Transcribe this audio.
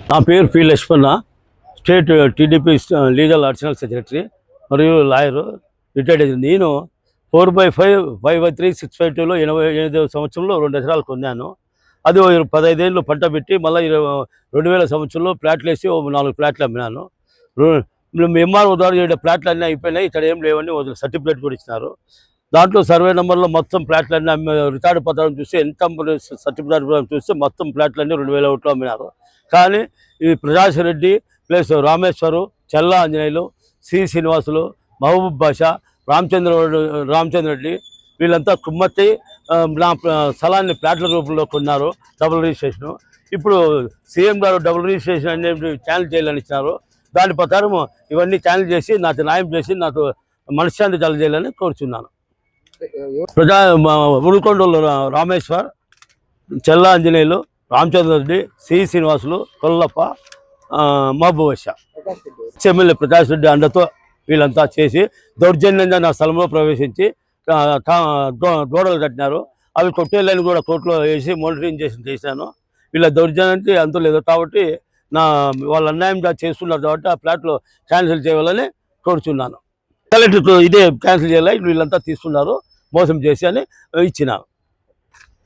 నా పేరు P Lakshmana, state TDP legal additional secretary మరియు లాయరు, రిటైర్డ్ అయింది. నేను 4/5 5/3/652లో 88వ సంవత్సరంలో 2 ఎకరాలు కొన్నాను. అది 15 ఏళ్ళు పంట పెట్టి మళ్ళీ 2000 సంవత్సరంలో ప్లాట్లు వేసి 4 ప్లాట్లు అమ్మినాను. ఎంఆర్ఓ ద్వారా 7 ప్లాట్లు అన్నీ అయిపోయినాయి. ఇక్కడ ఏం లేవని సర్టిఫికేట్ కూడా ఇచ్చినారు. దాంట్లో సర్వే నెంబర్లో మొత్తం ప్లాట్లన్నీ రికార్డు పత్రం చూస్తే ఎంత సర్టిఫికేట్ చూస్తే మొత్తం ప్లాట్లన్నీ 2001లో అమ్మినారు. కానీ ఈ ప్రకాష్ రెడ్డి ప్లస్ రామేశ్వరు, చెల్లా ఆంజనేయులు, సి శ్రీనివాసులు, మహబూబ్ బాషా, రామచంద్ర రెడ్డి వీళ్ళంతా కుమ్మత్తి నా స్థలాన్ని ప్లాట్ల రూపంలో కొన్నారు. Double registration. ఇప్పుడు సీఎం గారు డబుల్ రిజిస్ట్రేషన్ అనేది క్యాన్సిల్ చేయాలని ఇచ్చినారు. దాని ప్రకారం ఇవన్నీ క్యాన్సిల్ చేసి నాకు న్యాయం చేసి నాకు మనశ్శాంతి కలగజేయాలని కోరుచున్నాను. ఉరుకొండూరు రామేశ్వర్, చెల్లా ఆంజనేయులు, రామచంద్ర రెడ్డి, సి శ్రీనివాసులు, కొల్లప్ప, మహబూబ్ బాషా, ఎమ్మెల్యే ప్రకాష్ రెడ్డి అండతో వీళ్ళంతా చేసి దౌర్జన్యంగా నా స్థలంలో ప్రవేశించి గోడలు కట్టినారు. అవి కొట్టేళ్ళని కూడా కోర్టులో వేసి మానిటరింగ్ చేశాను. వీళ్ళ దౌర్జన్యానికి అంత లేదు కాబట్టి వాళ్ళు అన్యాయం చేస్తున్నారు కాబట్టి ఆ ప్లాట్లు క్యాన్సిల్ చేయాలని కోరుచున్నాను. కలెక్టర్ ఇదే క్యాన్సిల్ చేయాలి, వీళ్ళంతా తీసుకున్నారు మోసం చేసి అని ఇచ్చినారు.